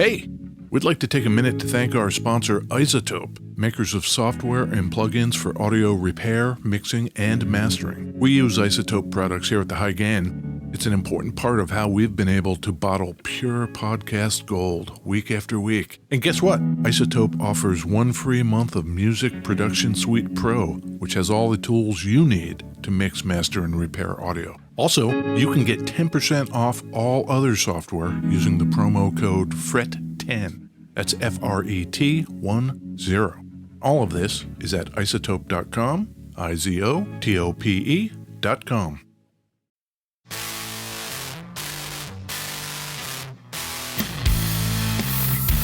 Hey, we'd like to take a minute to thank our sponsor, Isotope, makers of software and plugins for audio repair, mixing, and mastering. We use Isotope products here at the High Gain. It's an important part of how we've been able to bottle pure podcast gold week after week. And guess what? Isotope offers 1 free month of Music Production Suite Pro, which has all the tools you need to mix, master, and repair audio. Also, you can get 10% off all other software using the promo code FRET10. That's FRET10. All of this is at isotope.com, IZOTOPE.com.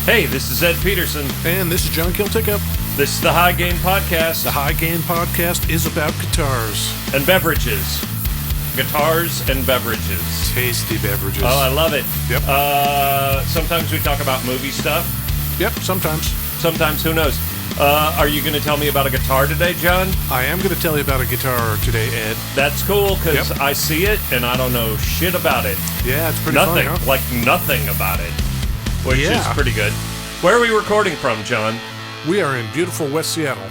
Hey, this is Ed Peterson. And this is John Kieltyka. This is the High Gain Podcast. The High Gain Podcast is about guitars. And beverages. Guitars and beverages. Tasty beverages. Oh, I love it. Yep. Sometimes we talk about movie stuff. Yep, sometimes. Sometimes, who knows? Are you going to tell me about a guitar today, John? I am going to tell you about a guitar today, Ed. That's cool, because Yep. I see it, and I don't know shit about it. Yeah, it's pretty Nothing. funny, huh? Like nothing about it. Which is pretty good. Where are we recording from, John? We are in beautiful West Seattle.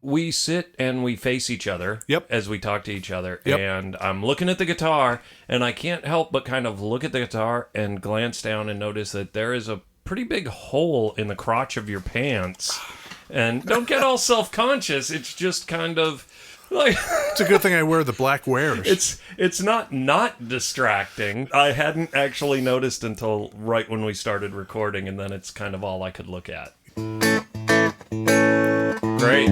We sit and we face each other as we talk to each other. Yep. And I'm looking at the guitar, and I can't help but kind of look at the guitar and glance down and notice that there is a pretty big hole in the crotch of your pants. And don't get all self-conscious. It's just kind of like... It's a good thing I wear the black wares. It's not distracting. I hadn't actually noticed until right when we started recording, and then it's kind of all I could look at. Great.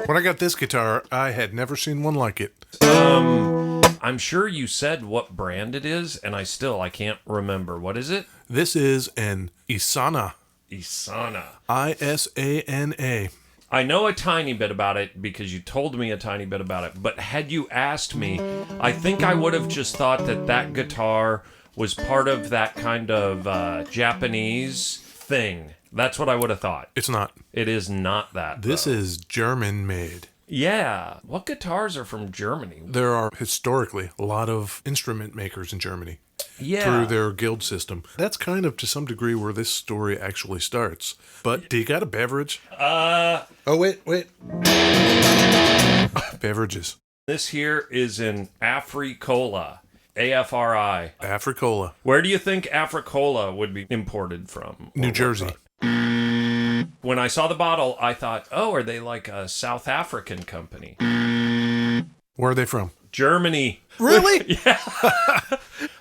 When I got this guitar, I had never seen one like it. I'm sure you said what brand it is, and I can't remember. What is it? This is an Isana. Isana. Isana. I know a tiny bit about it because you told me a tiny bit about it, but had you asked me, I think I would have just thought that guitar was part of that kind of Japanese thing. That's what I would have thought. It's not. It is not that. This is German-made. Yeah. What guitars are from Germany? There are historically a lot of instrument makers in Germany. Yeah. Through their guild system. That's kind of to some degree where this story actually starts. But do you got a beverage? Oh, wait. Beverages. This here is an Africola. AFRI. Africola. Where do you think Africola would be imported from? New Jersey. When I saw the bottle, I thought, oh, are they like a South African company? Where are they from? Germany. Really? Yeah.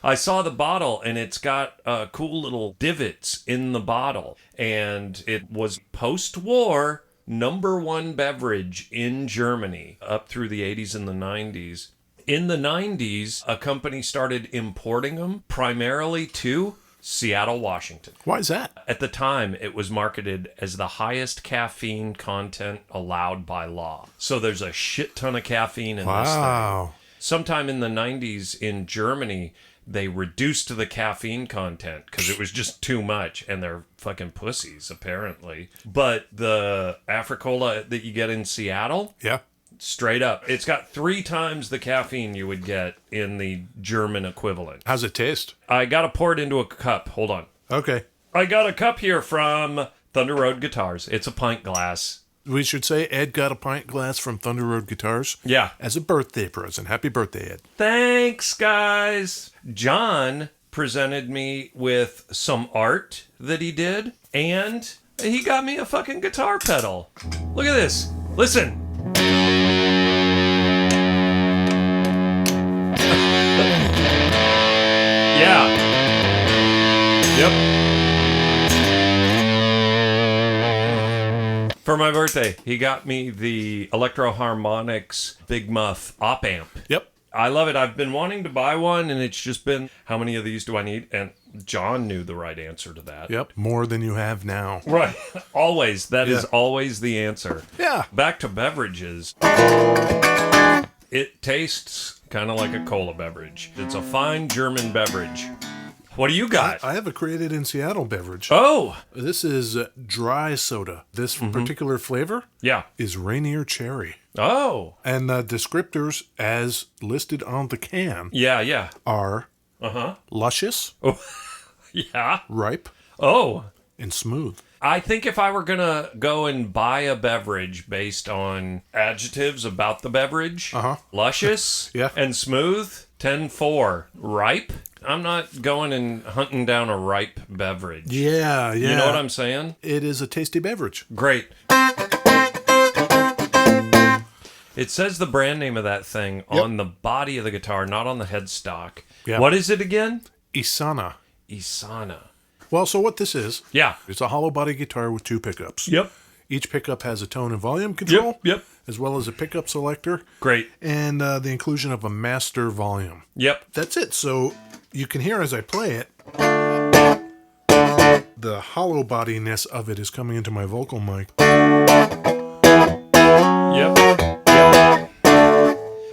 I saw the bottle, and it's got cool little divots in the bottle. And it was post-war #1 beverage in Germany up through the 80s and the 90s. In the 90s, a company started importing them primarily to Seattle, Washington. Why is that? At the time, it was marketed as the highest caffeine content allowed by law. So there's a shit ton of caffeine in this thing. Sometime in the 90s in Germany, they reduced the caffeine content because it was just too much, and they're fucking pussies, apparently. But the Africola that you get in Seattle... Yeah. Straight up. It's got 3 times the caffeine you would get in the German equivalent. How's it taste? I got to pour it into a cup. Hold on. Okay. I got a cup here from Thunder Road Guitars. It's a pint glass. We should say Ed got a pint glass from Thunder Road Guitars. Yeah. As a birthday present. Happy birthday, Ed. Thanks, guys. John presented me with some art that he did, and he got me a fucking guitar pedal. Look at this. Listen. Yeah. Yep. For my birthday, he got me the Electro Harmonix Big Muff op amp. Yep. I love it. I've been wanting to buy one, and it's just been, how many of these do I need? And John knew the right answer to that. Yep. More than you have now. Right. Always. That is always the answer. Yeah. Back to beverages. It tastes kind of like a cola beverage. It's a fine German beverage. What do you got? I have a created in Seattle beverage. Oh! This is dry soda. This particular flavor is Rainier Cherry. Oh! And the descriptors, as listed on the can, Yeah. are luscious, Oh, yeah. ripe, Oh, and smooth. I think if I were going to go and buy a beverage based on adjectives about the beverage, luscious Yeah. and smooth, 10-4. Ripe, I'm not going and hunting down a ripe beverage. Yeah. You know what I'm saying? It is a tasty beverage. Great. It says the brand name of that thing on the body of the guitar, not on the headstock. Yep. What is it again? Isana. Isana. Well, so what this is, Yeah. it's a hollow body guitar with 2 pickups. Yep. Each pickup has a tone and volume control, Yep. as well as a pickup selector, Great. and the inclusion of a master volume. Yep. That's it. So you can hear as I play it, the hollow bodiness of it is coming into my vocal mic. Yep.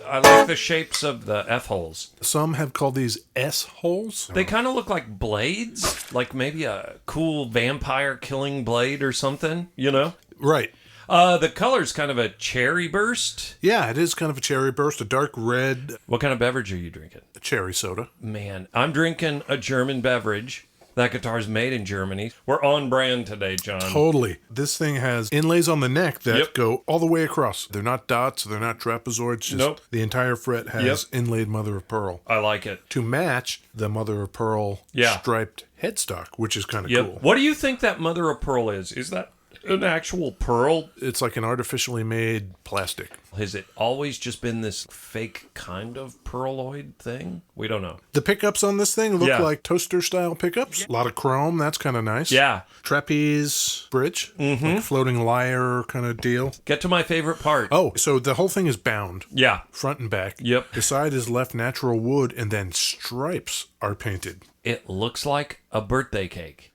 I like the shapes of the F holes. Some have called these S holes. They kind of look like blades, like maybe a cool vampire killing blade or something, you know? Right. The color's kind of a cherry burst. Yeah, it is kind of a cherry burst, a dark red What kind of beverage are you drinking? cherry soda. Man, I'm drinking a German beverage. That guitar's made in Germany. We're on brand today, John. Totally. This thing has inlays on the neck that Yep. go all the way across. They're not dots, they're not trapezoids. Just Nope. The entire fret has inlaid mother of pearl I like it. to match the mother of pearl striped headstock, which is kind of cool. What do you think that mother of pearl is? Is that an actual pearl? It's like an artificially made plastic. Has it always just been this fake kind of pearloid thing? We don't know. The pickups on this thing look like toaster style pickups. A lot of chrome, that's kind of nice. Yeah. Trapeze bridge, like floating lyre kind of deal. Get to my favorite part. Oh, so the whole thing is bound. Yeah. Front and back. Yep. The side is left natural wood, and then stripes are painted. It looks like a birthday cake.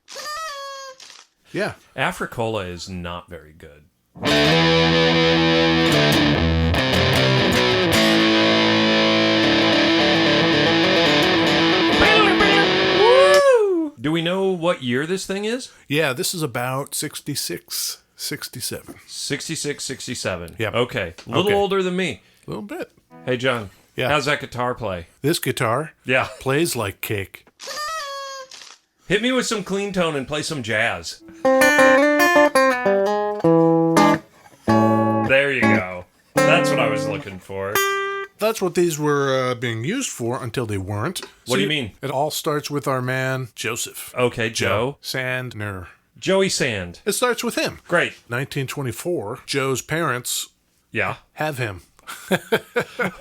Yeah. Africola is not very good. Woo! Do we know what year this thing is? Yeah, this is about 66, 67. 66, 67. Yep. Okay. A little Okay. older than me. A little bit. Hey, John. Yeah. How's that guitar play? This guitar Yeah. plays like cake. Hit me with some clean tone and play some jazz. There you go. That's what I was looking for. That's what these were being used for until they weren't. What do you mean? It all starts with our man, Joseph. Okay, Joe. Sandner. Joey Sand. It starts with him. Great. 1924, Joe's parents Yeah. have him.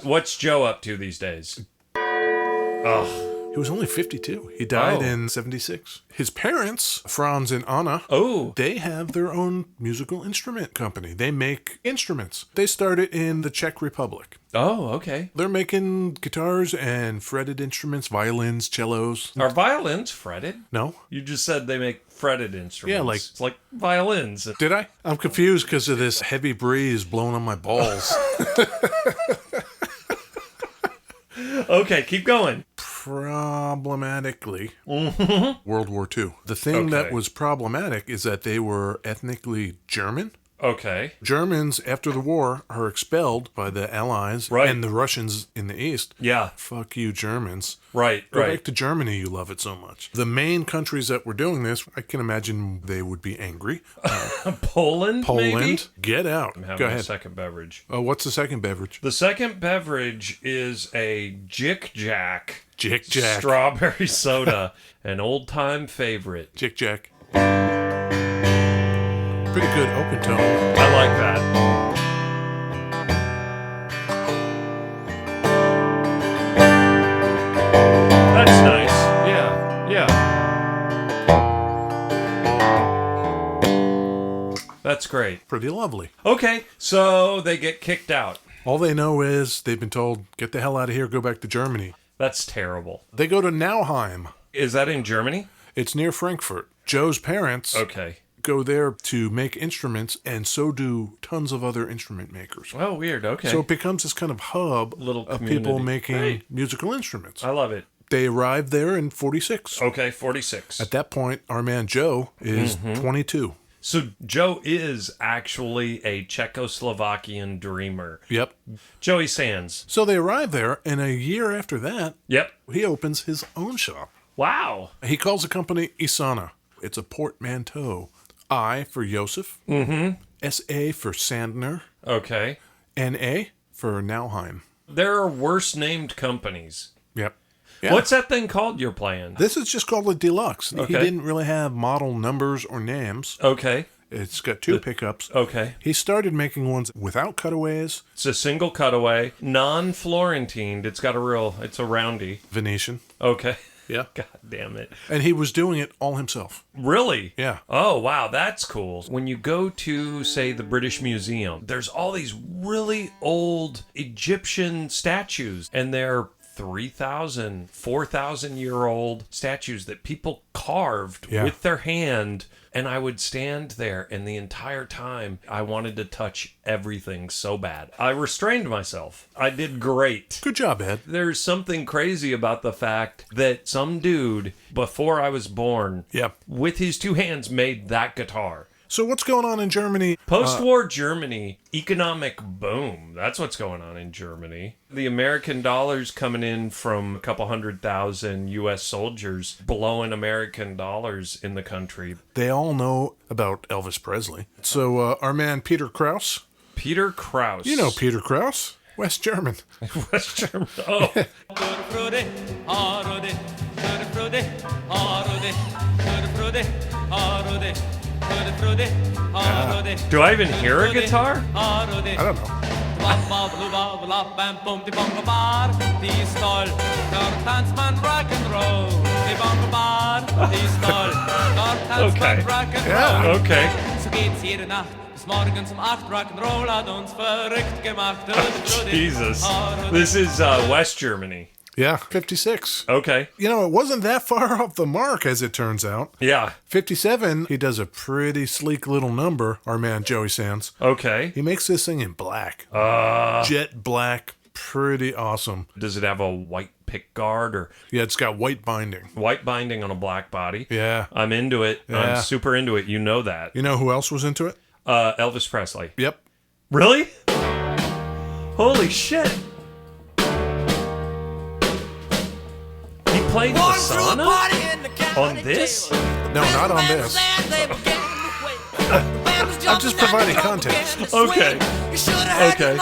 What's Joe up to these days? Ugh. He was only 52. He died in 76. His parents, Franz and Anna, they have their own musical instrument company. They make instruments. They started in the Czech Republic. Oh, okay. They're making guitars and fretted instruments, violins, cellos. Are violins fretted? No? You just said they make fretted instruments. Yeah, like... It's like violins. Did I? I'm confused because of this heavy breeze blowing on my balls. Okay, keep going. Problematically, World War II. The thing that was problematic is that they were ethnically German. Okay. Germans, after the war, are expelled by the Allies and the Russians in the East. Yeah. Fuck you, Germans. Right, Go back to Germany, you love it so much. The main countries that were doing this, I can imagine they would be angry. Poland, maybe? Get out. I'm having Go ahead. a second beverage. What's the second beverage? The second beverage is a Jick Jack. Jick Jack. Strawberry soda. An old-time favorite. Jick Jack. Pretty good open tone. I like that. That's nice. Yeah. That's great. Pretty lovely. Okay, so they get kicked out. All they know is they've been told, get the hell out of here, go back to Germany. That's terrible. They go to Nauheim. Is that in Germany? It's near Frankfurt. Joe's parents go there to make instruments, and so do tons of other instrument makers. Oh, weird. Okay. So it becomes this kind of hub of people making musical instruments. I love it. They arrived there in 46. Okay, 46. At that point, our man Joe is 22. So Joe is actually a Czechoslovakian dreamer. Yep. Joey Sands. So they arrive there, and a year after that, Yep. he opens his own shop. Wow. He calls the company Isana. It's a portmanteau. I for Joseph. Mm-hmm. S-A for Sandner. Okay. N-A for Nauheim. There are worse named companies. Yep. Yeah. What's that thing called you're playing? This is just called a Deluxe. Okay. He didn't really have model numbers or names. Okay. It's got two pickups. Okay. He started making ones without cutaways. It's a single cutaway, non-Florentined. It's a roundy. Venetian. Okay. Yeah. God damn it. And he was doing it all himself. Really? Yeah. Oh, wow, that's cool. When you go to, say, the British Museum, there's all these really old Egyptian statues, and they're 3,000, 4,000-year-old statues that people carved with their hand. And I would stand there, and the entire time I wanted to touch everything so bad. I restrained myself. I did great. Good job, Ed. There's something crazy about the fact that some dude, before I was born, with his two hands made that guitar. So what's going on in Germany? Post-war Germany, economic boom. That's what's going on in Germany. The American dollar's coming in from a couple 100,000 U.S. soldiers blowing American dollars in the country. They all know about Elvis Presley. So our man Peter Krause. Peter Krause. You know Peter Krause. West German. West German. Oh. Do I even hear a guitar? I don't know. Okay. Yeah. Okay. So geht's jede Nacht. Bis morgens 8 Rock'n'Roll hat uns verrückt gemacht. Jesus. This is West Germany. Yeah, 56. Okay. You know, it wasn't that far off the mark, as it turns out. Yeah. 57, he does a pretty sleek little number, our man Joey Sands. Okay. He makes this thing in black. Jet black. Pretty awesome. Does it have a white pick guard or? Yeah, it's got white binding. White binding on a black body. Yeah. I'm into it. Yeah. I'm super into it. You know that. You know who else was into it? Elvis Presley. Yep. Really? Holy shit. He played Isana on this? No, not on this. I'm just providing context. Okay. Okay.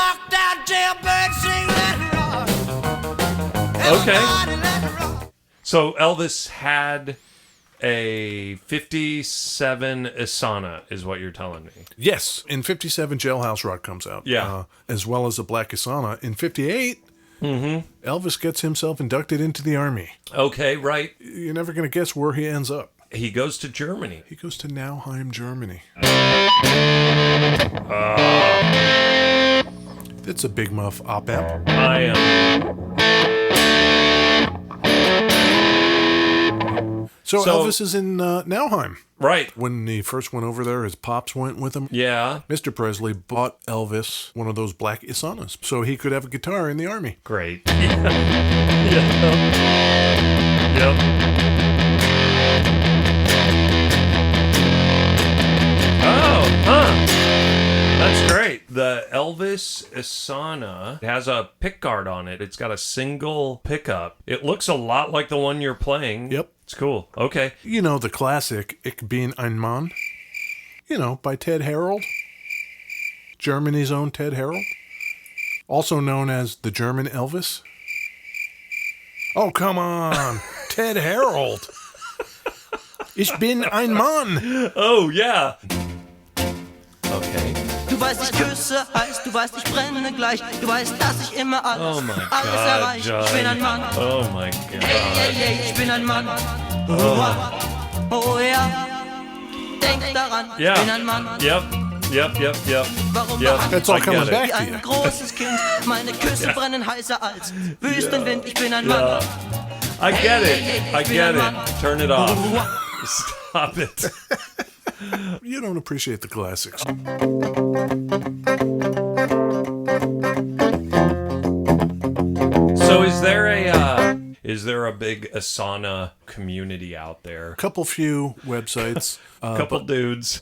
Okay. So Elvis had a 57 Isana, is what you're telling me. Yes. In 57, Jailhouse Rock comes out. Yeah. As well as the Black Isana. In 58, Elvis gets himself inducted into the Army. Okay, right. You're never going to guess where he ends up. He goes to Germany. He goes to Nauheim, Germany. It's a Big Muff op-ep. I am. So Elvis is in Nauheim. Right. When he first went over there, his pops went with him. Yeah. Mr. Presley bought Elvis one of those black Isanas so he could have a guitar in the Army. Great. Yeah. Yep. Oh, huh. That's great. The Elvis Isana has a pickguard on it. It's got a single pickup. It looks a lot like the one you're playing. Yep. It's cool. Okay. You know the classic Ich bin ein Mann? You know, by Ted Harold. Germany's own Ted Harold. Also known as the German Elvis. Oh, come on. Ted Harold. Ich bin ein Mann. Oh, yeah. Okay. Du weißt, ich küsse heiß, du weißt, ich brenne gleich. Du weißt, dass ich immer alles, Oh my alles God, erreiche. Ich bin ein Mann. Oh my God. Hey, ich bin ein Mann. Oh ja. Denk daran, ich bin ein Mann. Yep. Warum That's all I coming get it. back wie to ein you. großes Kind? Meine Küsse brennen heißer als Wüstenwind. Ich bin ein Mann. I get it. I get it. Turn it off. Stop it. You don't appreciate the classics. So is there a big Isana community out there? Couple few websites. Couple but dudes.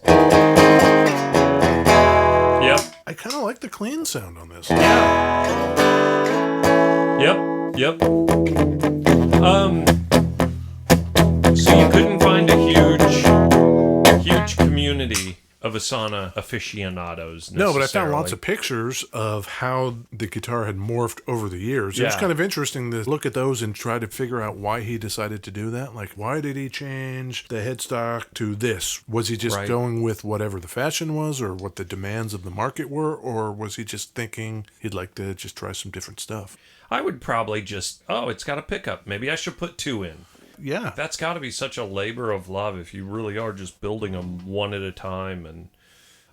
Yep. I kind of like the clean sound on this. Yep. So you couldn't find a huge community of Isana aficionados. No, but I found necessarily. lots of pictures of how the guitar had morphed over the years. It was Yeah. kind of interesting to look at those and try to figure out why he decided to do that. Like, why did he change the headstock to this? Was he just Right. going with whatever the fashion was or what the demands of the market were? Or was he just thinking he'd like to just try some different stuff? I would probably just, it's got a pickup. Maybe I should put 2 in. Yeah. That's got to be such a labor of love if you really are just building them one at a time. And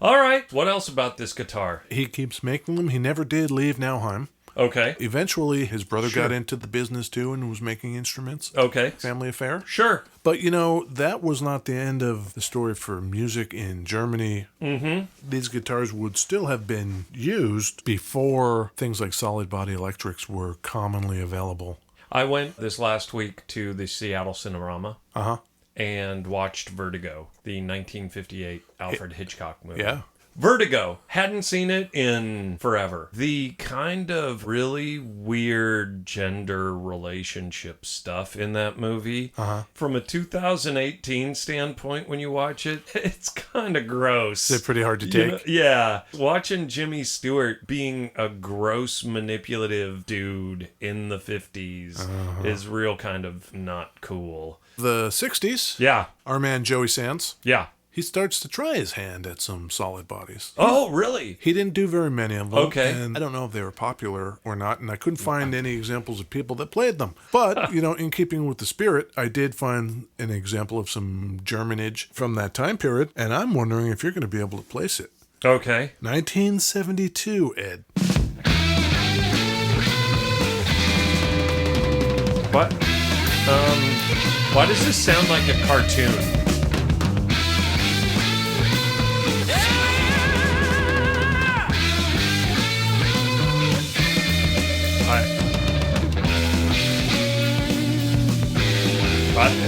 all right, what else about this guitar? He keeps making them. He never did leave Nauheim. Okay. Eventually, his brother Sure. got into the business too and was making instruments. Okay. Family affair. Sure. But, that was not the end of the story for music in Germany. Mm-hmm. These guitars would still have been used before things like solid body electrics were commonly available. I went this last week to the Seattle Cinerama Uh-huh. and watched Vertigo, the 1958 Alfred Hitchcock movie. Yeah. Vertigo. Hadn't seen it in forever. The kind of really weird gender relationship stuff in that movie, from a 2018 standpoint, when you watch it, it's kind of gross. They're pretty hard to You take. know, yeah. Watching Jimmy Stewart being a gross, manipulative dude in the 50s is real kind of not cool. The 60s, Yeah. our man Joey Sands, Yeah. he starts to try his hand at some solid bodies. Oh, really? He didn't do very many of them. Okay. And I don't know if they were popular or not, and I couldn't find any examples of people that played them. But, in keeping with the spirit, I did find an example of some Germanage from that time period, and I'm wondering if you're going to be able to place it. Okay. 1972, Ed. What? Why does this sound like a cartoon?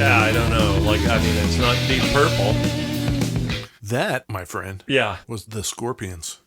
I don't know. It's not Deep Purple. That, my friend, Yeah. was the Scorpions.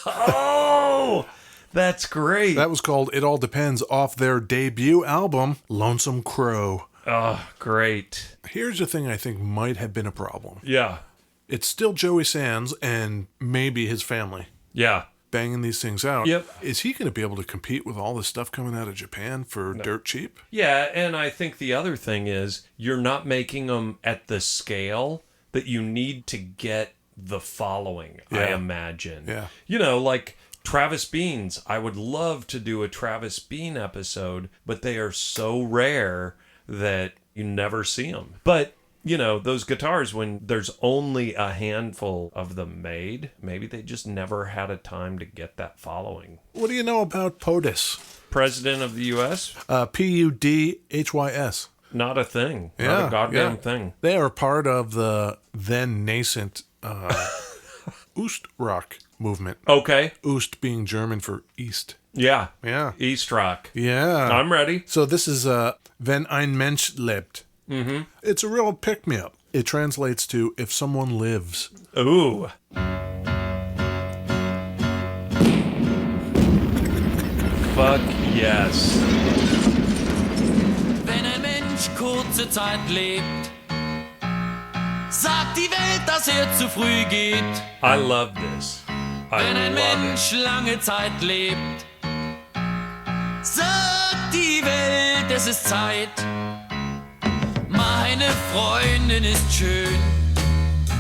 Oh, that's great. That was called It All Depends off their debut album, Lonesome Crow. Oh, great. Here's the thing I think might have been a problem. Yeah. It's still Joey Sands and maybe his family Yeah. banging these things out. Yep. Is he going to be able to compete with all this stuff coming out of Japan for dirt cheap? Yeah, and I think the other thing is you're not making them at the scale that you need to get the following, I Yeah. imagine. Yeah. Like Travis Beans. I would love to do a Travis Bean episode, but they are so rare that you never see them. But, those guitars, when there's only a handful of them made, maybe they just never had a time to get that following. What do you know about POTUS? President of the U.S., PUDHYS. not a thing. Not a goddamn thing. They are part of the then nascent Ostrock movement. Okay. Ost being German for East. Yeah. Yeah. East Rock. Yeah. I'm ready. So this is Wenn ein Mensch lebt. Mm-hmm. It's a real pick-me-up. It translates to if someone lives. Ooh. Fuck yes. Wenn ein Mensch kurze Zeit lebt, sagt die Welt, dass zu früh geht. I love this. Wenn I ein love Mensch it. lange Zeit lebt, sagt die Welt, es ist Zeit. Meine Freundin ist schön.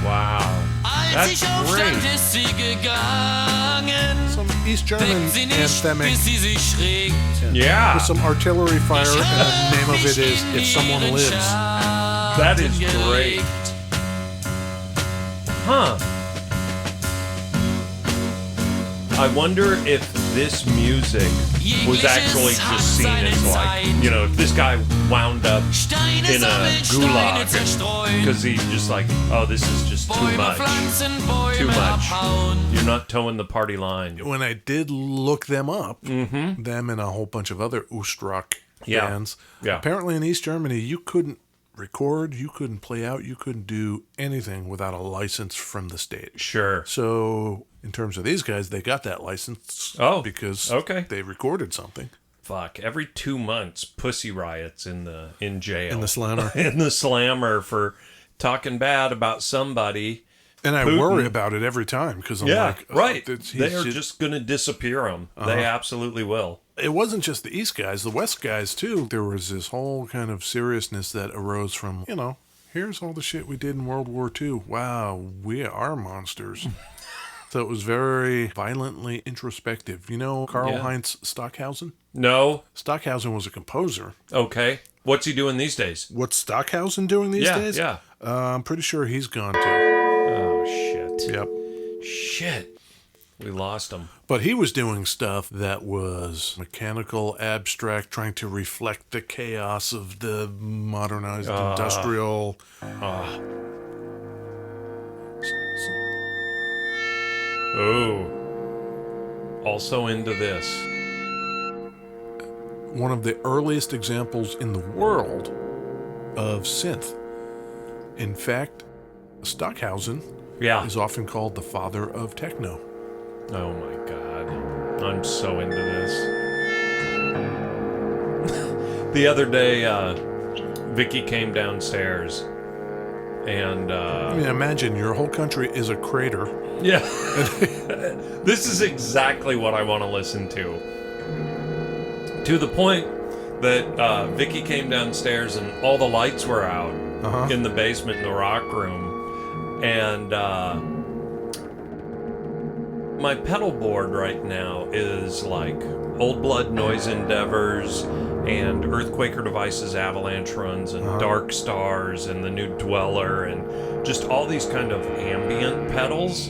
Wow. Als That's ich aufstand, great. ist sie gegangen. Some East German Weckt sie nicht, anthemic bis sie sich schrägt. Yeah. with some artillery fire, and the name of it is If Someone Lives. That is great. Huh. I wonder if this music was actually just seen as like, if this guy wound up in a gulag because he's just like, oh, this is just too much. Too much. You're not towing the party line. When I did look them up, them and a whole bunch of other Ostrock bands, apparently in East Germany, you couldn't record, you couldn't play out, you couldn't do anything without a license from the state. Sure. So in terms of these guys, they got that license because they recorded something. Fuck. Every 2 months, Pussy Riot's in jail. In the slammer. In the slammer for talking bad about somebody And I Putin. worry about it every time because I'm like, right. he's They are just going to disappear them. They absolutely will. It wasn't just the East guys, the West guys too. There was this whole kind of seriousness that arose from, here's all the shit we did in World War II. Wow, we are monsters. So it was very violently introspective. You know Karl-Heinz Stockhausen? No. Stockhausen was a composer. Okay. What's he doing these days? What's Stockhausen doing these days? Yeah. I'm pretty sure he's gone too. Oh, shit. Yep. Shit. We lost him. But he was doing stuff that was mechanical, abstract, trying to reflect the chaos of the modernized industrial. Oh. Also into this. One of the earliest examples in the world of synth. In fact, Stockhausen is often called the father of techno. Oh my God. I'm so into this. The other day, Vicky came downstairs and... I mean, imagine your whole country is a crater. Yeah. This is exactly what I want to listen to. To the point that Vicky came downstairs and all the lights were out in the basement in the rock room. And my pedal board right now is like Old Blood Noise Endeavors and Earthquaker Devices Avalanche Runs and Dark Stars and the new Dweller and just all these kind of ambient pedals.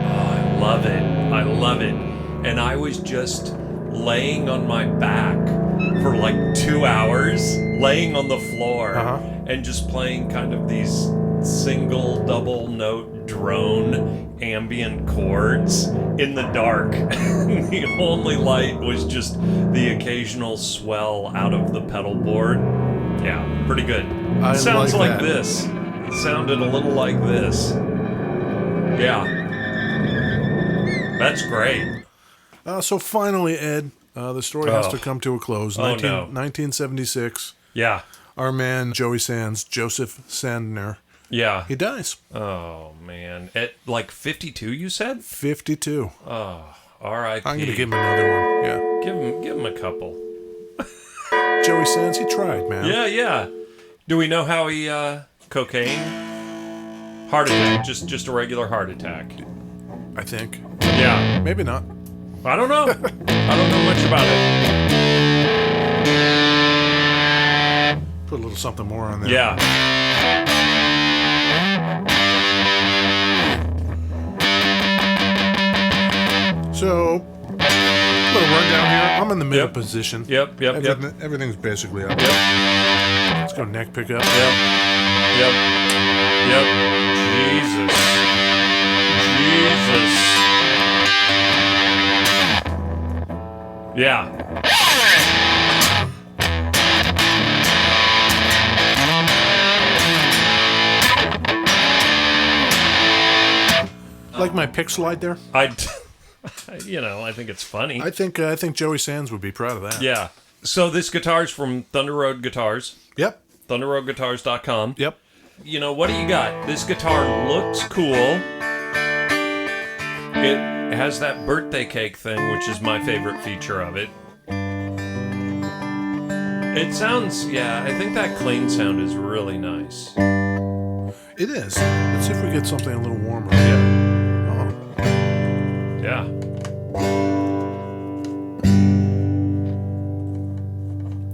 I love it. I love it. And I was just laying on my back for like 2 hours, laying on the floor and just playing kind of these single, double note drone ambient chords in the dark. The only light was just the occasional swell out of the pedal board. Yeah, pretty good. I Sounds like that. this. It sounded a little like this. Yeah. That's great. So finally, Ed, the story has to come to a close. 1976. Yeah. Our man, Joseph Sandner, Yeah. he dies. Oh, man. At like 52, you said? 52. Oh, R.I.P. I'm going to give him another one. Yeah. Give him a couple. Joey Sands, he tried, man. Yeah. Do we know how he, cocaine? Heart attack. Just a regular heart attack. I think. Yeah. Maybe not. I don't know. I don't know much about it. Put a little something more on there. Yeah. So, little rundown here. I'm in the middle position. Yep. Everything's basically up. Yep. Let's go neck pickup. Yep. Jesus. Yeah. Like my pick slide there. I think it's funny. I think Joey Sands would be proud of that. Yeah. So this guitar's from Thunder Road Guitars. Yep. ThunderRoadGuitars.com. Yep. You know, what do you got? This guitar looks cool. It has that birthday cake thing, which is my favorite feature of it. It sounds, I think that clean sound is really nice. It is. Let's see if we get something a little warmer. Yeah.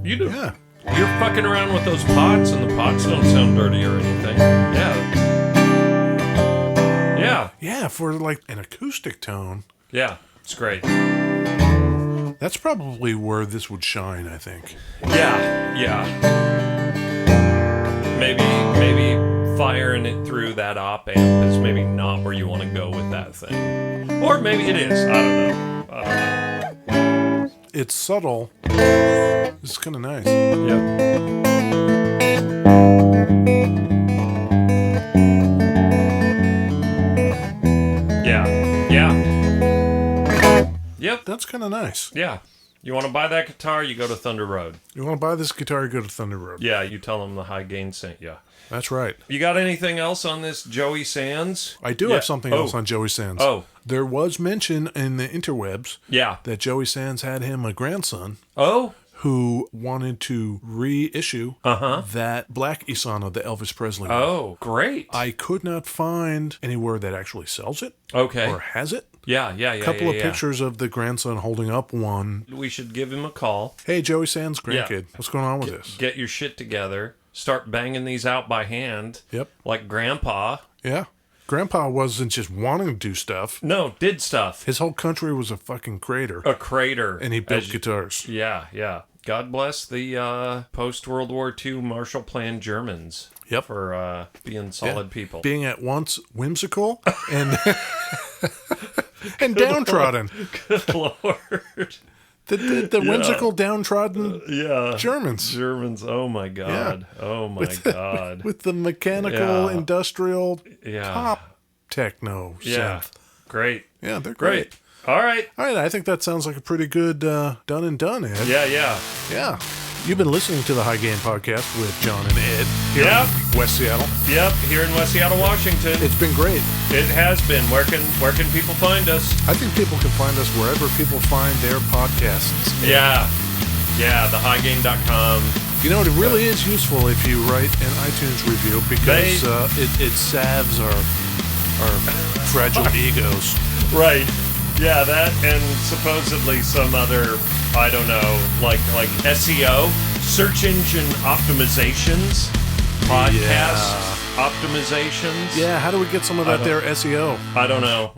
You do. Yeah. You're fucking around with those pots, and the pots don't sound dirty or anything. Yeah. Yeah, for like an acoustic tone. Yeah, it's great. That's probably where this would shine, I think. Yeah. Maybe firing it through that op amp is maybe not where you want to go with that thing. Or maybe it is. I don't know. It's subtle. It's kind of nice. Yep. Yeah. Yep. That's kind of nice. Yeah. You want to buy that guitar, you go to Thunder Road. You want to buy this guitar, you go to Thunder Road. Yeah, you tell them the High Gain sent you. That's right. You got anything else on this Joey Sands? I do have something else on Joey Sands. Oh. There was mention in the interwebs that Joey Sands had him a grandson. Oh. Who wanted to reissue that black Isana, the Elvis Presley one. Oh, great. I could not find anywhere that actually sells it. Okay. Or has it. Yeah. A couple of pictures of the grandson holding up one. We should give him a call. Hey, Joey Sands' grandkid. What's going on with this? Get your shit together. Start banging these out by hand. Yep. Like Grandpa. Yeah. Grandpa wasn't just wanting to do stuff. No, did stuff. His whole country was a fucking crater. A crater. And he built guitars. Yeah. God bless the post-World War II Marshall Plan Germans. Yep. For being solid people. Being at once whimsical and and downtrodden. Good Lord. The whimsical, downtrodden Germans. Oh, my God. Yeah. Oh, my God. With the mechanical, industrial, pop techno synth. Great. Yeah, they're great. All right. I think that sounds like a pretty good done and done, Ed. Yeah. You've been listening to the High Gain Podcast with John and Ed here in West Seattle. Yep, here in West Seattle, Washington. It's been great. It has been. Where can people find us? I think people can find us wherever people find their podcasts. Yeah, thehighgain.com. You know, it really is useful if you write an iTunes review because it salves our fragile egos. Right. Yeah, that and supposedly some other, I don't know, like SEO, search engine optimizations, podcast optimizations. Yeah, how do we get some of that there SEO? I don't know.